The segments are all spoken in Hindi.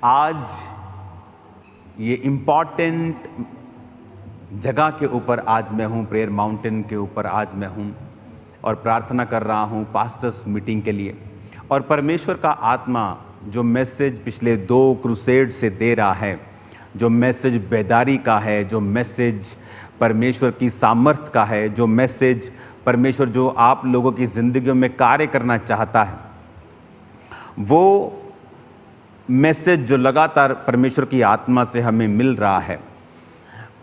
आज ये इम्पॉर्टेंट जगह के ऊपर आज मैं हूँ, प्रेयर माउंटेन के ऊपर आज मैं हूँ और प्रार्थना कर रहा हूँ पास्टर्स मीटिंग के लिए। और परमेश्वर का आत्मा जो मैसेज पिछले 2 क्रूसेड से दे रहा है, जो मैसेज बेदारी का है, जो मैसेज परमेश्वर की सामर्थ का है, जो मैसेज परमेश्वर जो आप लोगों की ज़िंदगियों में कार्य करना चाहता है, वो मैसेज जो लगातार परमेश्वर की आत्मा से हमें मिल रहा है।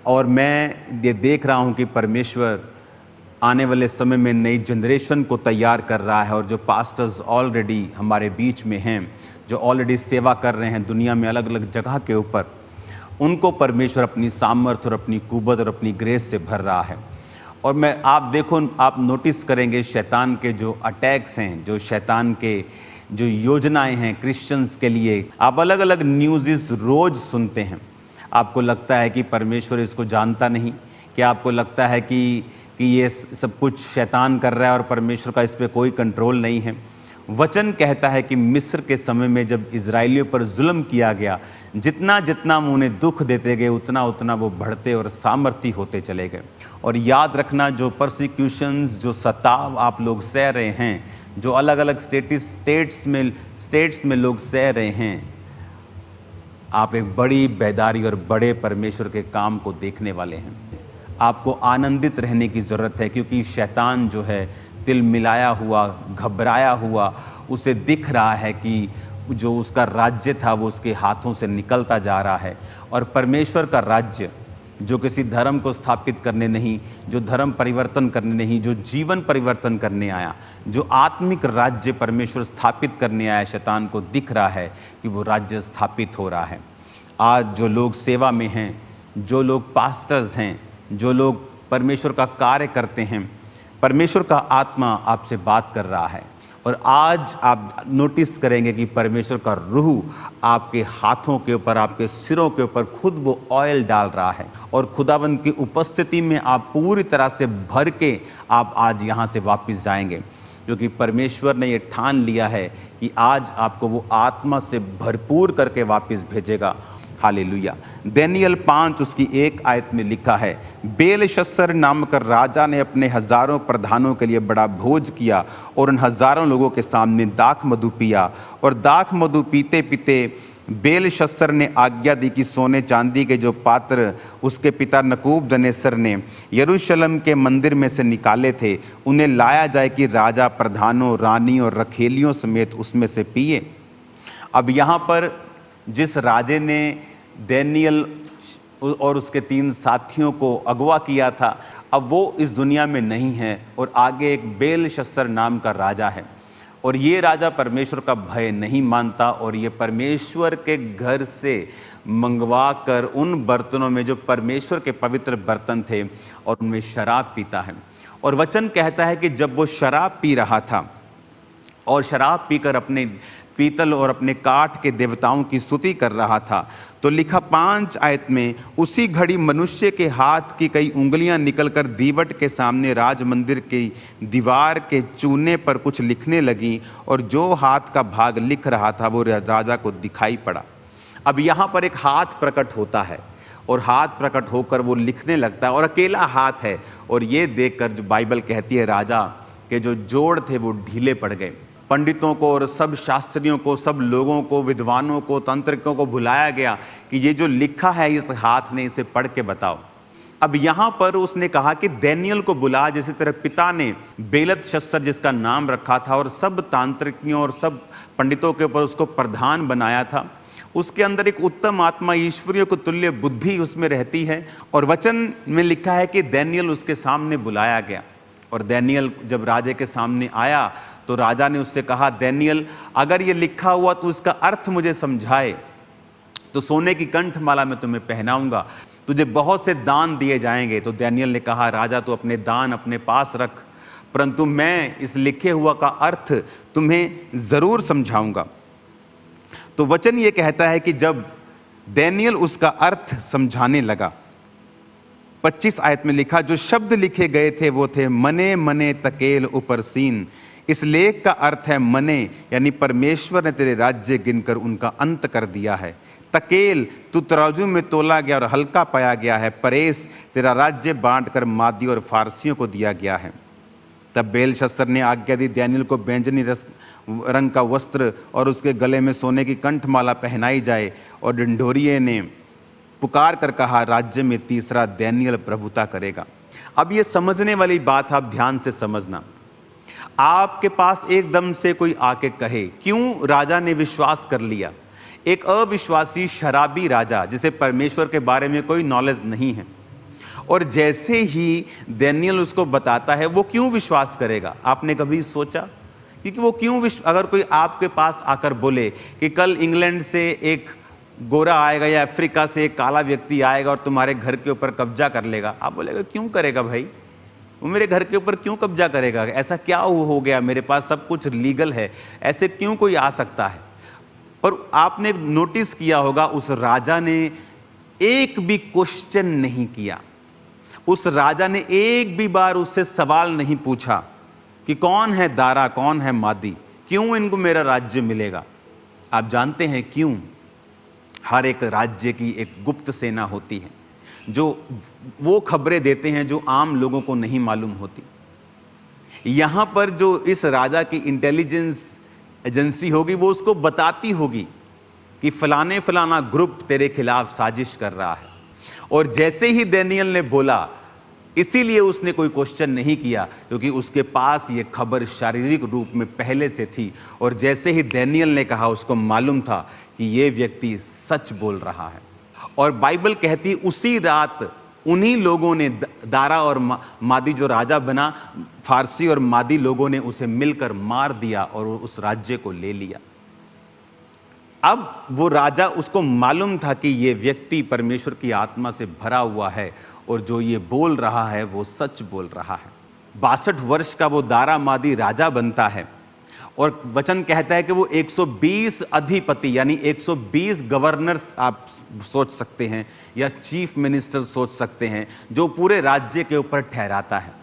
और मैं ये देख रहा हूँ कि परमेश्वर आने वाले समय में नई जनरेशन को तैयार कर रहा है। और जो पास्टर्स ऑलरेडी हमारे बीच में हैं, जो ऑलरेडी सेवा कर रहे हैं दुनिया में अलग अलग जगह के ऊपर, उनको परमेश्वर अपनी सामर्थ और अपनी कुव्वत और अपनी ग्रेस से भर रहा है। और मैं आप देखो, आप नोटिस करेंगे शैतान के जो अटैक्स हैं, जो शैतान के जो योजनाएं हैं क्रिश्चियंस के लिए, आप अलग अलग न्यूज़ रोज़ सुनते हैं। आपको लगता है कि परमेश्वर इसको जानता नहीं, कि आपको लगता है कि ये सब कुछ शैतान कर रहा है और परमेश्वर का इस पर कोई कंट्रोल नहीं है। वचन कहता है कि मिस्र के समय में जब इजराइलियों पर जुल्म किया गया, जितना जितना उन्हें दुख देते गए उतना उतना वो बढ़ते और सामर्थी होते चले गए। और याद रखना, जो परसिक्यूशंस, जो सताव आप लोग सह रहे हैं, जो अलग अलग स्टेट्स में लोग सह रहे हैं, आप एक बड़ी बेदारी और बड़े परमेश्वर के काम को देखने वाले हैं। आपको आनंदित रहने की ज़रूरत है, क्योंकि शैतान जो है तिल मिलाया हुआ, घबराया हुआ, उसे दिख रहा है कि जो उसका राज्य था वो उसके हाथों से निकलता जा रहा है। और परमेश्वर का राज्य जो किसी धर्म को स्थापित करने नहीं, जो धर्म परिवर्तन करने नहीं, जो जीवन परिवर्तन करने आया, जो आत्मिक राज्य परमेश्वर स्थापित करने आया, शैतान को दिख रहा है कि वो राज्य स्थापित हो रहा है। आज जो लोग सेवा में हैं, जो लोग पास्टर्स हैं, जो लोग परमेश्वर का कार्य करते हैं, परमेश्वर का आत्मा आपसे बात कर रहा है। और आज आप नोटिस करेंगे कि परमेश्वर का रूह आपके हाथों के ऊपर, आपके सिरों के ऊपर खुद वो ऑयल डाल रहा है। और खुदावंद की उपस्थिति में आप पूरी तरह से भर के आप आज यहाँ से वापस जाएंगे, क्योंकि परमेश्वर ने ये ठान लिया है कि आज आपको वो आत्मा से भरपूर करके वापस भेजेगा। हालेलुया। दानियेल 5 उसकी 1 आयत में लिखा है, बेलशस्सर नामक राजा ने अपने हजारों प्रधानों के लिए बड़ा भोज किया और उन हजारों लोगों के सामने दाख मधु पिया। और दाख मधु पीते पीते बेलशस्सर ने आज्ञा दी कि सोने चांदी के जो पात्र उसके पिता नबूकदनेस्सर ने यरूशलेम के मंदिर में से निकाले थे, उन्हें लाया जाए कि राजा प्रधानों, रानी और रखेलियों समेत उसमें से पिए। अब यहाँ पर जिस राजे ने दानियेल और उसके 3 साथियों को अगवा किया था, अब वो इस दुनिया में नहीं है और आगे एक बेलशस्सर नाम का राजा है। और ये राजा परमेश्वर का भय नहीं मानता और ये परमेश्वर के घर से मंगवा कर उन बर्तनों में जो परमेश्वर के पवित्र बर्तन थे और उनमें शराब पीता है। और वचन कहता है कि जब वो शराब पी रहा था और शराब पीकर अपने पीतल और अपने काठ के देवताओं की स्तुति कर रहा था, तो लिखा 5 आयत में, उसी घड़ी मनुष्य के हाथ की कई उंगलियां निकलकर दीवट के सामने राज मंदिर की दीवार के चूने पर कुछ लिखने लगी, और जो हाथ का भाग लिख रहा था वो राजा को दिखाई पड़ा। अब यहाँ पर एक हाथ प्रकट होता है और हाथ प्रकट होकर वो लिखने लगता है और अकेला हाथ है। और ये देखकर जो बाइबल कहती है, राजा के जो जोड़ थे वो ढीले पड़ गए। पंडितों को और सब शास्त्रियों को, सब लोगों को, विद्वानों को, तंत्रिकों को बुलाया गया कि ये जो लिखा है इस हाथ ने, इसे पढ़ के बताओ। अब यहाँ पर उसने कहा कि दानियेल को बुला, जिस तरह पिता ने बेलशस्सर जिसका नाम रखा था और सब तांत्रिकों और सब पंडितों के ऊपर उसको प्रधान बनाया था, उसके अंदर एक उत्तम आत्मा, ईश्वरीय को तुल्य बुद्धि उसमें रहती है। और वचन में लिखा है कि दानियेल उसके सामने बुलाया गया। और दानियेल जब राजे के सामने आया तो राजा ने उससे कहा, दानियेल, अगर ये लिखा हुआ तो इसका अर्थ मुझे समझाए, तो सोने की कंठमाला मैं तुम्हें पहनाऊंगा, तुझे बहुत से दान दिए जाएंगे। तो दानियेल ने कहा, राजा तो अपने दान अपने पास रख, परंतु मैं इस लिखे हुआ का अर्थ तुम्हें जरूर समझाऊंगा। तो वचन ये कहता है कि जब दानियेल उसका अर्थ समझाने लगा, 25 आयत में लिखा, जो शब्द लिखे गए थे वो थे, मने मने तकेल ऊपर सीन, इस लेख का अर्थ है मने, यानी परमेश्वर ने तेरे राज्य गिनकर उनका अंत कर दिया है। तकेल, तू तराजू में तोला गया और हल्का पाया गया है। परेस, तेरा राज्य बांटकर मादी और फारसियों को दिया गया है। तब बेलशस्सर ने आज्ञा दी, दानिय्येल को बैंजनी रंग का वस्त्र और उसके गले में सोने की कंठमाला पहनाई जाए। और ढिंढोरिये ने पुकार कर कहा, राज्य में तीसरा दानिय्येल प्रभुता करेगा। अब ये समझने वाली बात आप ध्यान से समझना। आपके पास एकदम से कोई आके कहे, क्यों राजा ने विश्वास कर लिया? एक अविश्वासी शराबी राजा जिसे परमेश्वर के बारे में कोई नॉलेज नहीं है, और जैसे ही दानिय्येल उसको बताता है, वो क्यों विश्वास करेगा? आपने कभी सोचा? क्योंकि वो क्यों अगर कोई आपके पास आकर बोले कि कल इंग्लैंड से एक गोरा आएगा या अफ्रीका से एक काला व्यक्ति आएगा और तुम्हारे घर के ऊपर कब्जा कर लेगा, आप बोलेगा क्यों करेगा भाई? वो मेरे घर के ऊपर क्यों कब्जा करेगा? ऐसा क्या हो गया? मेरे पास सब कुछ लीगल है, ऐसे क्यों कोई आ सकता है? पर आपने नोटिस किया होगा, उस राजा ने एक भी क्वेश्चन नहीं किया। उस राजा ने एक भी बार उससे सवाल नहीं पूछा कि कौन है दारा, कौन है मादी, क्यों इनको मेरा राज्य मिलेगा। आप जानते हैं क्यों? हर एक राज्य की एक गुप्त सेना होती है जो वो खबरें देते हैं जो आम लोगों को नहीं मालूम होती। यहां पर जो इस राजा की इंटेलिजेंस एजेंसी होगी, वो उसको बताती होगी कि फलाना ग्रुप तेरे खिलाफ साजिश कर रहा है। और जैसे ही दानिय्येल ने बोला, इसीलिए उसने कोई क्वेश्चन नहीं किया, क्योंकि उसके पास ये खबर शारीरिक रूप में पहले से थी। और जैसे ही दानिय्येल ने कहा, उसको मालूम था कि ये व्यक्ति सच बोल रहा है। और बाइबल कहती, उसी रात उन्हीं लोगों ने, दारा और मादी जो राजा बना, फारसी और मादी लोगों ने उसे मिलकर मार दिया और उस राज्य को ले लिया। अब वो राजा, उसको मालूम था कि ये व्यक्ति परमेश्वर की आत्मा से भरा हुआ है और जो ये बोल रहा है वो सच बोल रहा है। 62 वर्ष का वो दारा मादी राजा बनता है और वचन कहता है कि वो 120 अधिपति, यानी 120 गवर्नर्स आप सोच सकते हैं या चीफ मिनिस्टर सोच सकते हैं, जो पूरे राज्य के ऊपर ठहराता है।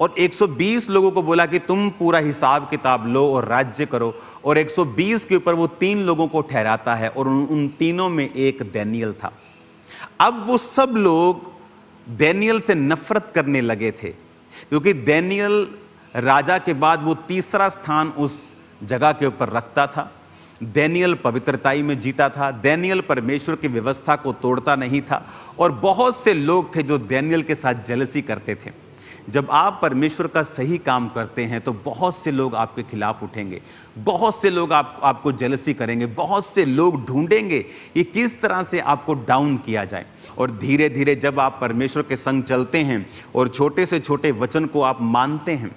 और 120 लोगों को बोला कि तुम पूरा हिसाब किताब लो और राज्य करो। और 120 के ऊपर वो 3 लोगों को ठहराता है और उन तीनों में एक दानिय्येल था। अब वो सब लोग दानिय्येल से नफरत करने लगे थे, क्योंकि दानिय्येल राजा के बाद वो तीसरा स्थान उस जगह के ऊपर रखता था। दानिय्येल पवित्रताई में जीता था। दानिय्येल परमेश्वर की व्यवस्था को तोड़ता नहीं था। और बहुत से लोग थे जो दानिय्येल के साथ जेलसी करते थे। जब आप परमेश्वर का सही काम करते हैं तो बहुत से लोग आपके खिलाफ उठेंगे, बहुत से लोग आपको जेलसी करेंगे, बहुत से लोग ढूंढेंगे कि किस तरह से आपको डाउन किया जाए। और धीरे धीरे जब आप परमेश्वर के संग चलते हैं और छोटे से छोटे वचन को आप मानते हैं,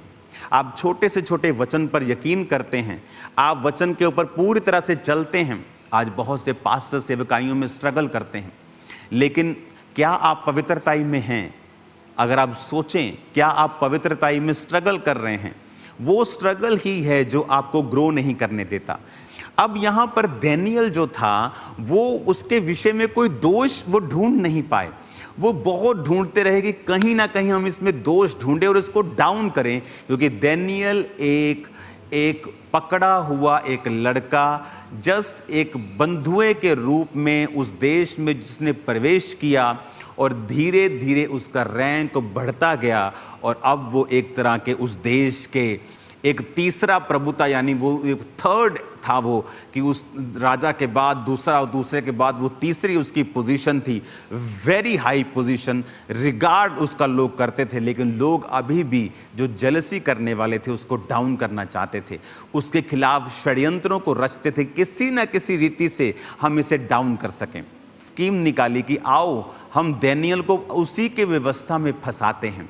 आप छोटे से छोटे वचन पर यकीन करते हैं, आप वचन के ऊपर पूरी तरह से चलते हैं। आज बहुत से पास्टर सेवकाइयों में स्ट्रगल करते हैं, लेकिन क्या आप पवित्रताई में हैं? अगर आप सोचें, क्या आप पवित्रताई में स्ट्रगल कर रहे हैं? वो स्ट्रगल ही है जो आपको ग्रो नहीं करने देता। अब यहां पर दानिय्येल जो था, वो उसके विषय में कोई दोष वो ढूंढ नहीं पाए। वो बहुत ढूंढते रहे कि कहीं ना कहीं हम इसमें दोष ढूंढे और इसको डाउन करें, क्योंकि दानिय्येल एक पकड़ा हुआ एक लड़का, जस्ट एक बंधुए के रूप में उस देश में जिसने प्रवेश किया और धीरे धीरे उसका रैंक बढ़ता गया। और अब वो एक तरह के उस देश के एक तीसरा प्रभुता, यानी वो एक थर्ड था, वो कि उस राजा के बाद दूसरा और दूसरे के बाद वो तीसरी उसकी पोजीशन थी। वेरी हाई पोजीशन, रिगार्ड उसका लोग करते थे, लेकिन लोग अभी भी जो जेलसी करने वाले थे उसको डाउन करना चाहते थे, उसके खिलाफ षड्यंत्रों को रचते थे, किसी ना किसी रीति से हम इसे डाउन कर सकें। स्कीम निकाली कि आओ हम दानिय्येल को उसी के व्यवस्था में फंसाते हैं।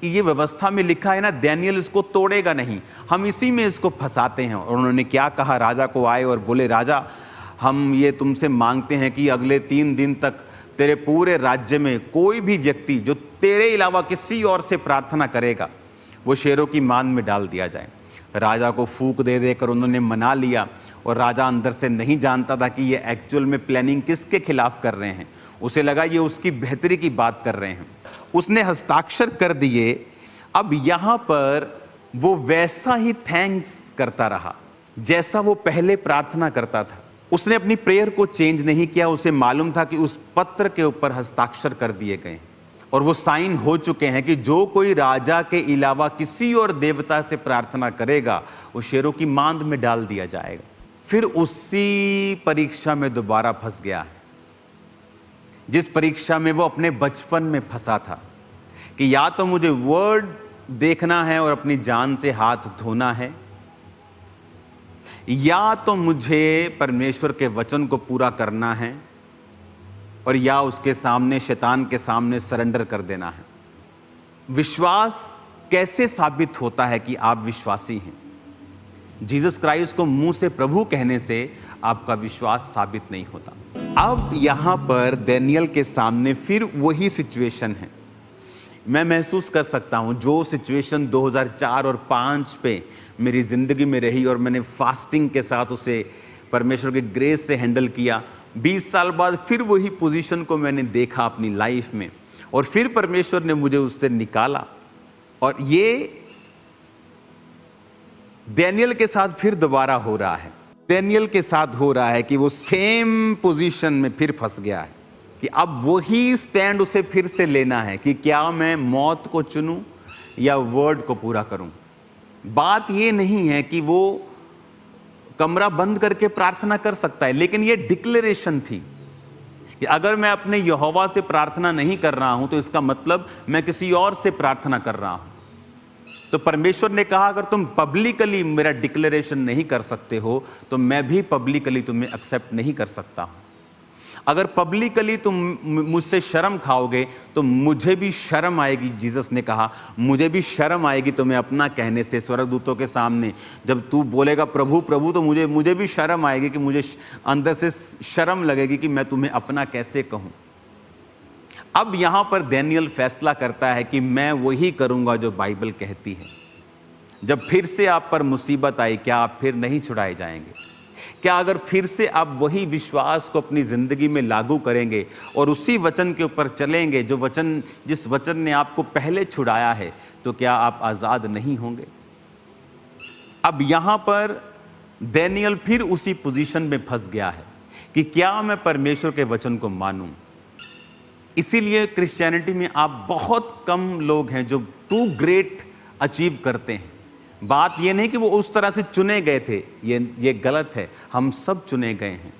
ये व्यवस्था में लिखा है ना, दानिय्येल इसको तोड़ेगा नहीं, हम इसी में इसको फंसाते हैं। और उन्होंने क्या कहा, राजा को आए और बोले, राजा हम ये तुमसे मांगते हैं कि अगले 3 दिन तक तेरे पूरे राज्य में कोई भी व्यक्ति जो तेरे अलावा किसी और से प्रार्थना करेगा वो शेरों की मान में डाल दिया जाए। राजा को फूंक दे देकर उन्होंने मना लिया। और राजा अंदर से नहीं जानता था कि ये एक्चुअल में प्लानिंग किसके खिलाफ कर रहे हैं। उसे लगा ये उसकी बेहतरी की बात कर रहे हैं। उसने हस्ताक्षर कर दिए। अब यहाँ पर वो वैसा ही थैंक्स करता रहा जैसा वो पहले प्रार्थना करता था। उसने अपनी प्रेयर को चेंज नहीं किया। उसे मालूम था कि उस पत्र के ऊपर हस्ताक्षर कर दिए गए और वो साइन हो चुके हैं कि जो कोई राजा के अलावा किसी और देवता से प्रार्थना करेगा वो शेरों की मांद में डाल दिया जाएगा। फिर उसी परीक्षा में दोबारा फंस गया है, जिस परीक्षा में वो अपने बचपन में फंसा था कि या तो मुझे वर्ड देखना है और अपनी जान से हाथ धोना है, या तो मुझे परमेश्वर के वचन को पूरा करना है, और या उसके सामने, शैतान के सामने सरेंडर कर देना है। विश्वास कैसे साबित होता है कि आप विश्वासी हैं? जीसस क्राइस्ट को मुंह से प्रभु कहने से आपका विश्वास साबित नहीं होता। अब यहां पर दानियेल के सामने फिर वही सिचुएशन है। मैं महसूस कर सकता हूं जो सिचुएशन 2004 और 5 पे मेरी जिंदगी में रही और मैंने फास्टिंग के साथ उसे परमेश्वर के ग्रेस से हैंडल किया। 20 साल बाद फिर वही पोजीशन को मैंने देखा अपनी लाइफ में, और फिर परमेश्वर ने मुझे उससे निकाला। और ये दानियेल के साथ फिर दोबारा हो रहा है। दानियेल के साथ हो रहा है कि वो सेम पोजीशन में फिर फंस गया है कि अब वही स्टैंड उसे फिर से लेना है कि क्या मैं मौत को चुनूं या वर्ड को पूरा करूं। बात ये नहीं है कि वो कमरा बंद करके प्रार्थना कर सकता है, लेकिन ये डिक्लेरेशन थी कि अगर मैं अपने यहोवा से प्रार्थना नहीं कर रहा हूं तो इसका मतलब मैं किसी और से प्रार्थना कर रहा हूं। तो परमेश्वर ने कहा अगर तुम पब्लिकली मेरा डिक्लेरेशन नहीं कर सकते हो तो मैं भी पब्लिकली तुम्हें एक्सेप्ट नहीं कर सकता हूं। अगर पब्लिकली तुम मुझसे शर्म खाओगे तो मुझे भी शर्म आएगी। जीसस ने कहा मुझे भी शर्म आएगी तुम्हें अपना कहने से स्वर्गदूतों के सामने। जब तू बोलेगा प्रभु प्रभु तो मुझे भी शर्म आएगी कि मुझे अंदर से शर्म लगेगी कि मैं तुम्हें अपना कैसे कहूं। अब यहां पर दानियेल फैसला करता है कि मैं वही करूंगा जो बाइबल कहती है। जब फिर से आप पर मुसीबत आई, क्या आप फिर नहीं छुड़ाए जाएंगे? क्या अगर फिर से आप वही विश्वास को अपनी जिंदगी में लागू करेंगे और उसी वचन के ऊपर चलेंगे जिस वचन ने आपको पहले छुड़ाया है, तो क्या आप आजाद नहीं होंगे? अब यहां पर दानियेल फिर उसी पोजीशन में फंस गया है कि क्या मैं परमेश्वर के वचन को मानूं। इसीलिए क्रिश्चियनिटी में आप बहुत कम लोग हैं जो टू ग्रेट अचीव करते हैं। बात यह नहीं कि वो उस तरह से चुने गए थे, ये गलत है। हम सब चुने गए हैं।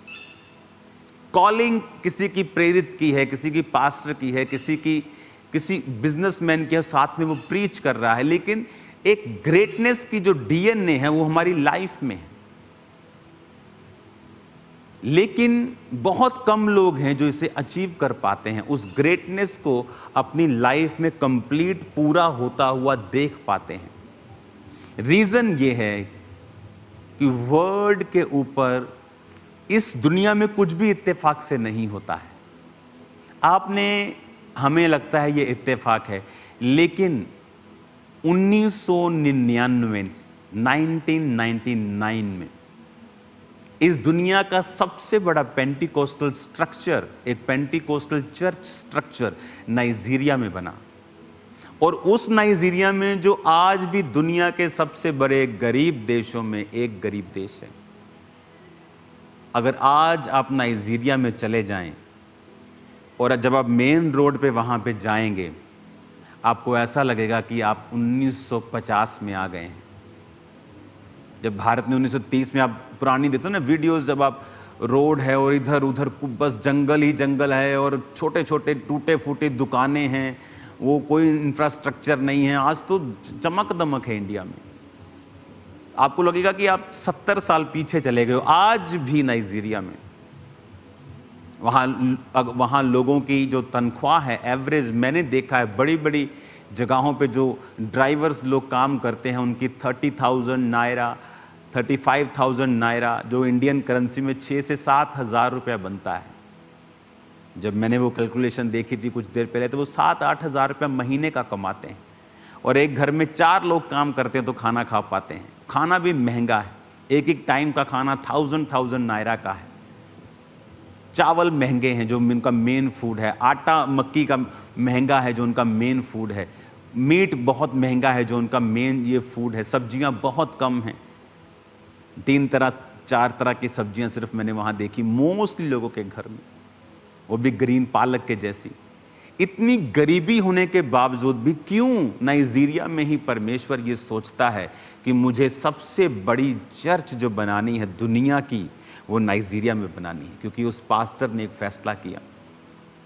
कॉलिंग किसी की प्रेरित की है, किसी की पास्टर की है, किसी बिजनेसमैन की है, साथ में वो प्रीच कर रहा है, लेकिन एक ग्रेटनेस की जो डीएनए है वो हमारी लाइफ में है। लेकिन बहुत कम लोग हैं जो इसे अचीव कर पाते हैं, उस ग्रेटनेस को अपनी लाइफ में कंप्लीट पूरा होता हुआ देख पाते हैं। रीजन ये है कि वर्ड के ऊपर इस दुनिया में कुछ भी इत्तेफाक से नहीं होता है। हमें लगता है ये इत्तेफाक है, लेकिन 1999 में इस दुनिया का सबसे बड़ा पेंटिकोस्टल स्ट्रक्चर, एक पेंटिकोस्टल चर्च स्ट्रक्चर नाइजीरिया में बना। और उस नाइजीरिया में जो आज भी दुनिया के सबसे बड़े गरीब देशों में एक गरीब देश है। अगर आज आप नाइजीरिया में चले जाएं और जब आप मेन रोड पे वहां पे जाएंगे, आपको ऐसा लगेगा कि आप 1950 में आ गए हैं। जब भारत में 1930 में, आप पुरानी देखते हो ना वीडियोस, जब आप रोड है और इधर उधर बस जंगल ही जंगल है और छोटे छोटे टूटे फूटे दुकानें हैं, वो कोई इंफ्रास्ट्रक्चर नहीं है। आज तो चमक दमक है इंडिया में। आपको लगेगा कि आप 70 साल पीछे चले गए हो। आज भी नाइजीरिया में वहाँ लोगों की जो तनख्वाह है एवरेज, मैंने देखा है बड़ी बड़ी जगहों पे जो ड्राइवर्स लोग काम करते हैं उनकी 30,000 नायरा, 35,000 नायरा, जो इंडियन करेंसी में 6 से 7 हज़ार रुपया बनता है। जब मैंने वो कैलकुलेशन देखी थी कुछ देर पहले, तो वो 7-8 हज़ार रुपया महीने का कमाते हैं। और एक घर में 4 लोग काम करते हैं तो खाना खा पाते हैं। खाना भी महंगा है, एक टाइम का खाना 1000 नायरा का है। चावल महंगे हैं जो उनका मेन फूड है। आटा मक्की का महंगा है जो उनका मेन फूड है। मीट बहुत महंगा है, जो उनका मेन ये फूड है। सब्जियां बहुत कम हैं, 3 तरह 4 तरह की सब्जियां सिर्फ मैंने वहां देखी मोस्टली लोगों के घर में, वो भी ग्रीन पालक के जैसी। इतनी गरीबी होने के बावजूद भी क्यों नाइजीरिया में ही परमेश्वर ये सोचता है कि मुझे सबसे बड़ी चर्च जो बनानी है दुनिया की, वो नाइजीरिया में बनानी है? क्योंकि उस पास्टर ने एक फैसला किया।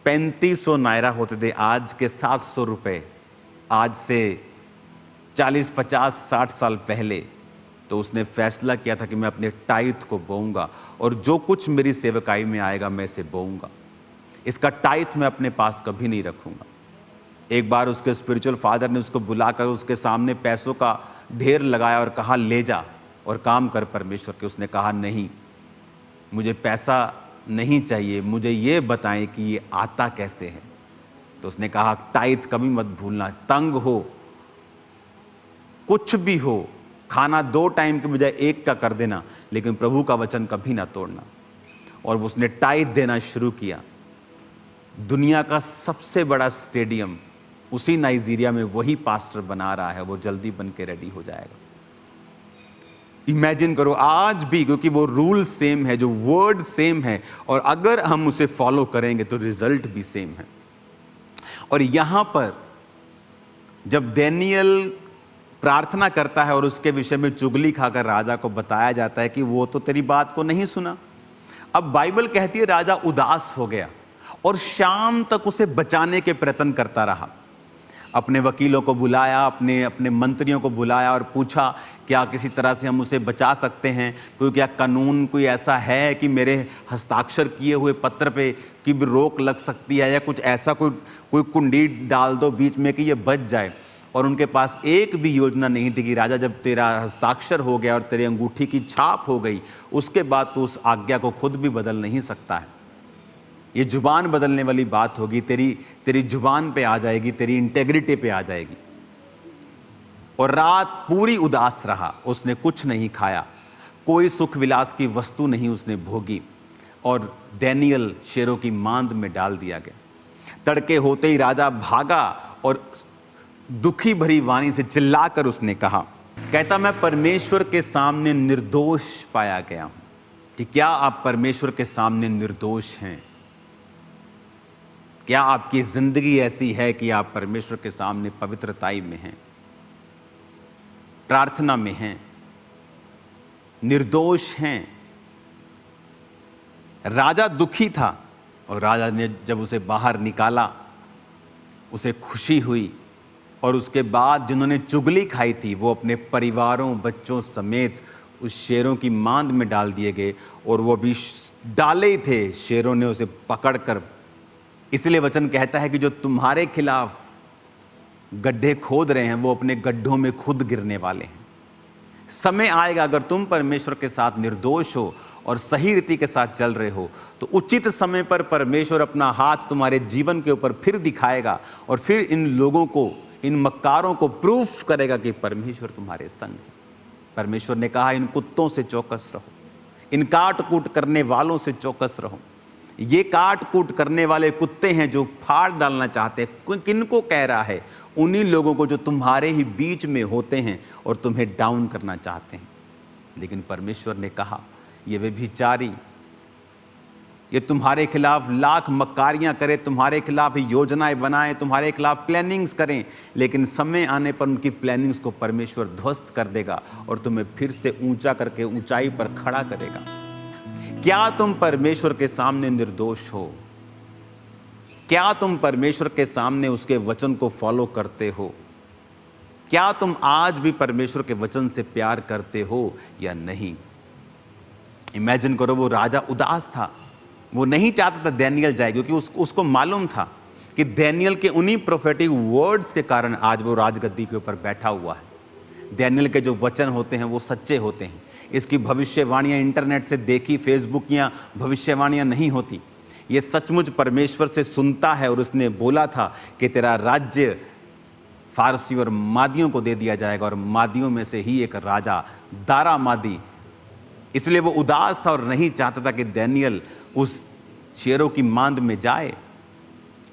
3500 नायरा होते थे, आज के 700 रुपए, आज से 40, 50, 60 साल पहले। तो उसने फैसला किया था कि मैं अपने टाइथ को बोऊंगा और जो कुछ मेरी सेवकाई में आएगा मैं इसे बोऊंगा। इसका टाइथ मैं अपने पास कभी नहीं रखूंगा। एक बार उसके स्पिरिचुअल फादर ने उसको बुलाकर उसके सामने पैसों का ढेर लगाया और कहा, ले जा और काम कर परमेश्वर के। उसने कहा, नहीं, मुझे पैसा नहीं चाहिए, मुझे ये बताएं कि ये आता कैसे है। तो उसने कहा, टाइथ कभी मत भूलना, तंग हो, कुछ भी हो, खाना 2 टाइम के बजाय 1 का कर देना, लेकिन प्रभु का वचन कभी ना तोड़ना। और उसने टाइथ देना शुरू किया। दुनिया का सबसे बड़ा स्टेडियम उसी नाइजीरिया में वही पास्टर बना रहा है, वो जल्दी बन के रेडी हो जाएगा। इमेजिन करो, आज भी, क्योंकि वो रूल सेम है, जो वर्ड सेम है, और अगर हम उसे फॉलो करेंगे तो रिजल्ट भी सेम है। और यहां पर जब दानियेल प्रार्थना करता है और उसके विषय में चुगली खाकर राजा को बताया जाता है कि वो तो तेरी बात को नहीं सुना, अब बाइबल कहती है राजा उदास हो गया और शाम तक उसे बचाने के प्रयत्न करता रहा। अपने वकीलों को बुलाया, अपने मंत्रियों को बुलाया और पूछा, क्या किसी तरह से हम उसे बचा सकते हैं? कोई क्या कानून कोई ऐसा है कि मेरे हस्ताक्षर किए हुए पत्र पे की भी रोक लग सकती है, या कुछ ऐसा कोई कुंडी डाल दो बीच में कि ये बच जाए। और उनके पास एक भी योजना नहीं थी कि राजा, जब तेरा हस्ताक्षर हो गया और तेरी अंगूठी की छाप हो गई, उसके बाद तो उस आज्ञा को खुद भी बदल नहीं सकता है। ये जुबान बदलने वाली बात होगी, तेरी जुबान पे आ जाएगी, तेरी इंटेग्रिटी पे आ जाएगी। और रात पूरी उदास रहा, उसने कुछ नहीं खाया, कोई सुख विलास की वस्तु नहीं उसने भोगी, और दानियेल शेरों की मांद में डाल दिया गया। तड़के होते ही राजा भागा और दुखी भरी वाणी से चिल्लाकर उसने कहा, कहता, मैं परमेश्वर के सामने निर्दोष पाया गया हूं। कि क्या आप परमेश्वर के सामने निर्दोष हैं? क्या आपकी जिंदगी ऐसी है कि आप परमेश्वर के सामने पवित्रताई में हैं, प्रार्थना में हैं, निर्दोष हैं? राजा दुखी था और राजा ने जब उसे बाहर निकाला, उसे खुशी हुई। और उसके बाद जिन्होंने चुगली खाई थी वो अपने परिवारों, बच्चों समेत उस शेरों की मांद में डाल दिए गए। और वो भी डाले ही थे, शेरों ने उसे पकड़कर। इसलिए वचन कहता है कि जो तुम्हारे खिलाफ गड्ढे खोद रहे हैं वो अपने गड्ढों में खुद गिरने वाले हैं। समय आएगा, अगर तुम परमेश्वर के साथ निर्दोष हो और सही रीति के साथ चल रहे हो, तो उचित समय पर परमेश्वर अपना हाथ तुम्हारे जीवन के ऊपर फिर दिखाएगा और फिर इन लोगों को, इन मक्कारों को प्रूफ करेगा कि परमेश्वर तुम्हारे संग है। परमेश्वर ने कहा, इन कुत्तों से चौकस रहो, इन काट कूट करने वालों से चौकस रहो। ये काट कूट करने वाले कुत्ते हैं जो फाड़ डालना चाहते हैं। किनको कह रहा है? उन्हीं लोगों को जो तुम्हारे ही बीच में होते हैं और तुम्हें डाउन करना चाहते हैं। लेकिन परमेश्वर ने कहा, ये व्यभिचारी, ये तुम्हारे खिलाफ लाख मक्कारियां करें, तुम्हारे खिलाफ योजनाएं बनाएं, तुम्हारे खिलाफ प्लानिंग्स करें, लेकिन समय आने पर उनकी प्लानिंग्स को परमेश्वर ध्वस्त कर देगा और तुम्हें फिर से ऊंचा करके ऊंचाई पर खड़ा करेगा। क्या तुम परमेश्वर के सामने निर्दोष हो? क्या तुम परमेश्वर के सामने उसके वचन को फॉलो करते हो? क्या तुम आज भी परमेश्वर के वचन से प्यार करते हो या नहीं? इमेजिन करो, वो राजा उदास था, वो नहीं चाहता था दानियेल जाए, क्योंकि उसको मालूम था कि दानियेल के उन्हीं प्रोफेटिक वर्ड्स के कारण आज वो राजगद्दी के ऊपर बैठा हुआ है। दानियेल के जो वचन होते हैं वो सच्चे होते हैं। इसकी भविष्यवाणियां इंटरनेट से देखी, फेसबुक या भविष्यवाणियां नहीं होती। ये सचमुच परमेश्वर से सुनता है और उसने बोला था कि तेरा राज्य फारसी और मादियों को दे दिया जाएगा, और मादियों में से ही एक राजा, दारा मादी। इसलिए वो उदास था और नहीं चाहता था कि दानियेल उस शेरों की मांद में जाए।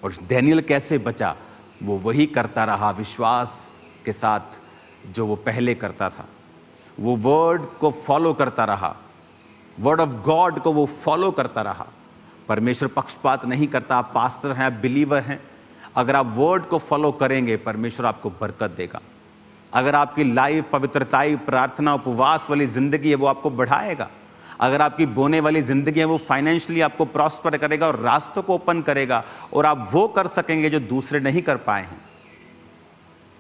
और दानियेल कैसे बचा? वो वही करता रहा विश्वास के साथ जो वो पहले करता था। वो वर्ड को फॉलो करता रहा, वर्ड ऑफ गॉड को वो फॉलो करता रहा। परमेश्वर पक्षपात नहीं करता। आप पास्टर हैं, आप बिलीवर हैं, अगर आप वर्ड को फॉलो करेंगे परमेश्वर आपको बरकत देगा। अगर आपकी लाइफ पवित्रताई, प्रार्थना, उपवास वाली जिंदगी है वो आपको बढ़ाएगा। अगर आपकी बोने वाली जिंदगी है वो फाइनेंशियली आपको प्रॉस्पर करेगा और रास्तों को ओपन करेगा और आप वो कर सकेंगे जो दूसरे नहीं कर पाए हैं।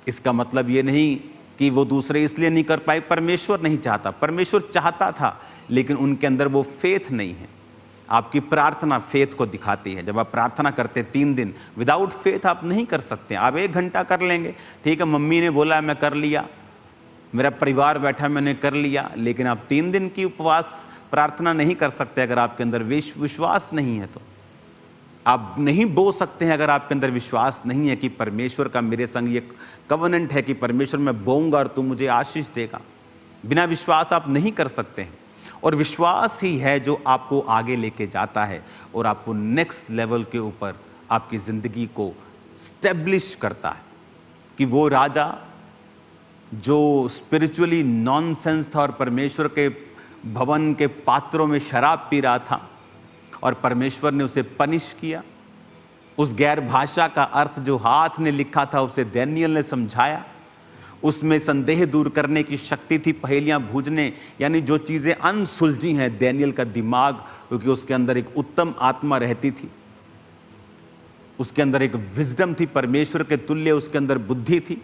इसका मतलब ये नहीं कि वो दूसरे इसलिए नहीं कर पाए परमेश्वर नहीं चाहता, परमेश्वर चाहता था, लेकिन उनके अंदर वो फेथ नहीं है। आपकी प्रार्थना फेथ को दिखाती है। जब आप प्रार्थना करते 3 दिन, विदाउट फेथ आप नहीं कर सकते। आप 1 घंटा कर लेंगे, ठीक है, मम्मी ने बोला मैं कर लिया, मेरा परिवार बैठा मैंने कर लिया, लेकिन आप 3 दिन की उपवास प्रार्थना नहीं कर सकते अगर आपके अंदर विश्वास नहीं है। तो आप नहीं बो सकते हैं अगर आपके अंदर विश्वास नहीं है कि परमेश्वर का मेरे संग ये कवनेंट है कि परमेश्वर मैं बोऊंगा और तू मुझे आशीष देगा। बिना विश्वास आप नहीं कर सकते हैं। और विश्वास ही है जो आपको आगे लेके जाता है और आपको नेक्स्ट लेवल के ऊपर आपकी जिंदगी को स्टेब्लिश करता है। कि वो राजा जो स्पिरिचुअली नॉनसेंस था और परमेश्वर के भवन के पात्रों में शराब पी रहा था और परमेश्वर ने उसे पनिश किया। उस गैर भाषा का अर्थ जो हाथ ने लिखा था उसे दानियेल ने समझाया। उसमें संदेह दूर करने की शक्ति थी, पहेलियां बूझने, यानी जो चीजें अनसुलझी हैं दानियेल का दिमाग, क्योंकि उसके अंदर एक उत्तम आत्मा रहती थी, उसके अंदर एक विजडम थी, परमेश्वर के तुल्य उसके अंदर बुद्धि थी।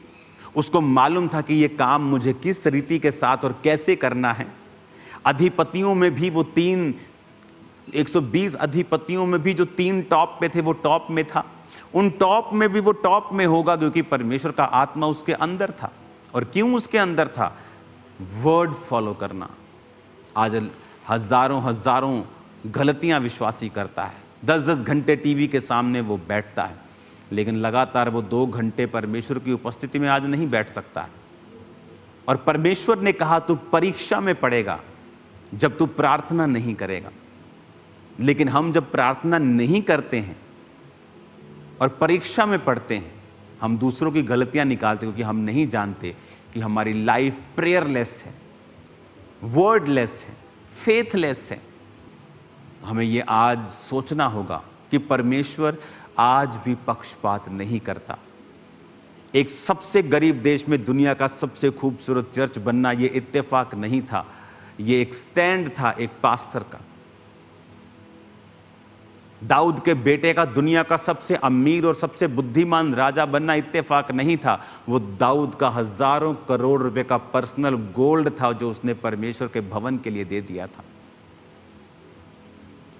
उसको मालूम था कि ये काम मुझे किस रीति के साथ और कैसे करना है। अधिपतियों में भी वो 120 अधिपतियों में भी जो 3 टॉप पे थे वो टॉप में था। उन टॉप में भी वो टॉप में होगा क्योंकि परमेश्वर का आत्मा उसके अंदर था। और क्यों उसके अंदर था? वर्ड फॉलो करना। आज हजारों गलतियां विश्वासी करता है। 10-10 घंटे टीवी के सामने वो बैठता है, लेकिन लगातार वो 2 घंटे परमेश्वर की उपस्थिति में आज नहीं बैठ सकता है। और परमेश्वर ने कहा तू परीक्षा में पड़ेगा जब तू प्रार्थना नहीं करेगा। लेकिन हम जब प्रार्थना नहीं करते हैं और परीक्षा में पड़ते हैं, हम दूसरों की गलतियां निकालते हैं क्योंकि हम नहीं जानते कि हमारी लाइफ प्रेयरलेस है, वर्डलेस है, फेथलेस है। हमें यह आज सोचना होगा कि परमेश्वर आज भी पक्षपात नहीं करता। एक सबसे गरीब देश में दुनिया का सबसे खूबसूरत चर्च बनना यह इत्तेफाक नहीं था, यह एक स्टैंड था एक पास्टर का। दाऊद के बेटे का दुनिया का सबसे अमीर और सबसे बुद्धिमान राजा बनना इत्तेफाक नहीं था, वो दाऊद का हजारों करोड़ रुपए का पर्सनल गोल्ड था जो उसने परमेश्वर के भवन के लिए दे दिया था।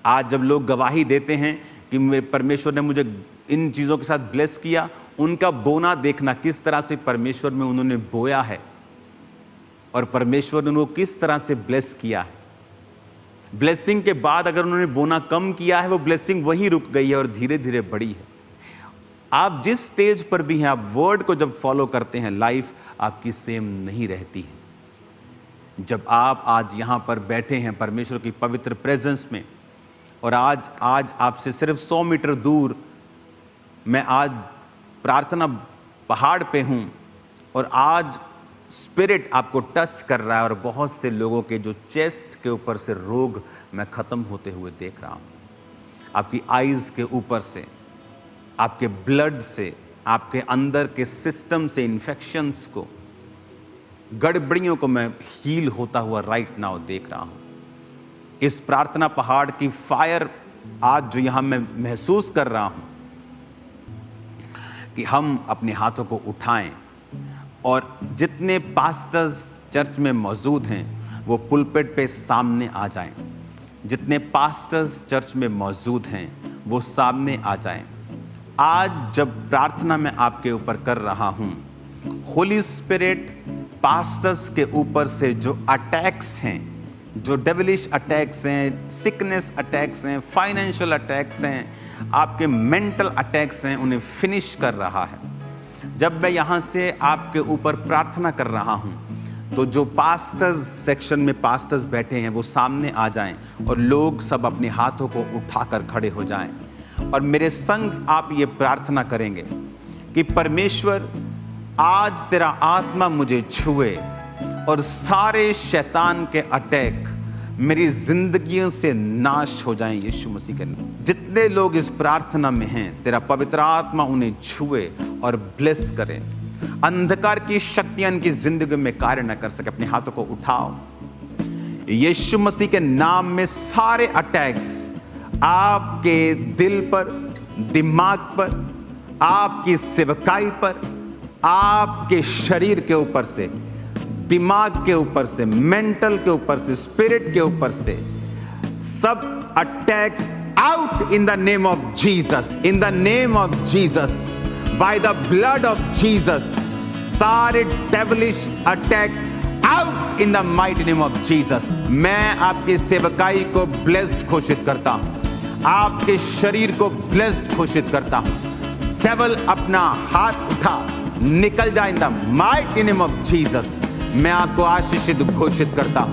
आज जब लोग गवाही देते हैं कि परमेश्वर ने मुझे इन चीजों के साथ ब्लेस किया, उनका बोना देखना किस तरह से परमेश्वर में उन्होंने बोया है और परमेश्वर ने उनको किस तरह से ब्लेस किया है। ब्लेसिंग के बाद अगर उन्होंने बोना कम किया है, वो ब्लेसिंग वहीं रुक गई है और धीरे धीरे बढ़ी है। आप जिस स्टेज पर भी हैं, आप वर्ड को जब फॉलो करते हैं, लाइफ आपकी सेम नहीं रहती है। जब आप आज यहां पर बैठे हैं परमेश्वर की पवित्र प्रेजेंस में, और आज आपसे सिर्फ 100 मीटर दूर मैं आज प्रार्थना पहाड़ पे हूं और आज स्पिरिट आपको टच कर रहा है और बहुत से लोगों के जो चेस्ट के ऊपर से रोग मैं खत्म होते हुए देख रहा हूं। आपकी आईज के ऊपर से, आपके ब्लड से, आपके अंदर के सिस्टम से इन्फेक्शंस को, गड़बड़ियों को मैं हील होता हुआ राइट नाउ देख रहा हूं। इस प्रार्थना पहाड़ की फायर आज जो यहां मैं महसूस कर रहा हूं कि हम अपने हाथों को उठाएं और जितने पास्टर्स चर्च में मौजूद हैं वो पुलपिट पे सामने आ जाएं। जितने पास्टर्स चर्च में मौजूद हैं वो सामने आ जाएं। आज जब प्रार्थना मैं आपके ऊपर कर रहा हूं, होली स्पिरिट पास्टर्स के ऊपर से जो अटैक्स हैं, जो डेविलिश अटैक्स हैं, सिकनेस अटैक्स हैं, फाइनेंशियल अटैक्स हैं, आपके मेंटल अटैक्स हैं, उन्हें फिनिश कर रहा है। जब मैं यहां से आपके ऊपर प्रार्थना कर रहा हूं तो जो पास्टर्स सेक्शन में पास्टर्स बैठे हैं वो सामने आ जाएं और लोग सब अपने हाथों को उठाकर खड़े हो जाएं और मेरे संग आप ये प्रार्थना करेंगे कि परमेश्वर आज तेरा आत्मा मुझे छुए और सारे शैतान के अटैक मेरी जिंदगियों से नाश हो जाएं यीशु मसीह के नाम। जितने लोग इस प्रार्थना में हैं, तेरा पवित्र आत्मा उन्हें छुए और ब्लेस करे। अंधकार की शक्तियां इनकी जिंदगी में कार्य न कर सके। अपने हाथों को उठाओ। यीशु मसीह के नाम में सारे अटैक्स आपके दिल पर, दिमाग पर, आपकी सेवकाई पर, आपके शरीर के ऊपर से, दिमाग के ऊपर से, मेंटल के ऊपर से, स्पिरिट के ऊपर से, सब attacks out in the name of Jesus. In the name of Jesus, by the blood of Jesus, सारे devilish attack out in the mighty name of Jesus. मैं आपकी सेवकाई को ब्लेस्ड घोषित करता हूं, आपके शरीर को ब्लेस्ड घोषित करता हूं। डेविल अपना हाथ उठा, निकल जाए इन the mighty name of Jesus. मैं आपको आशीषित घोषित करता हूं।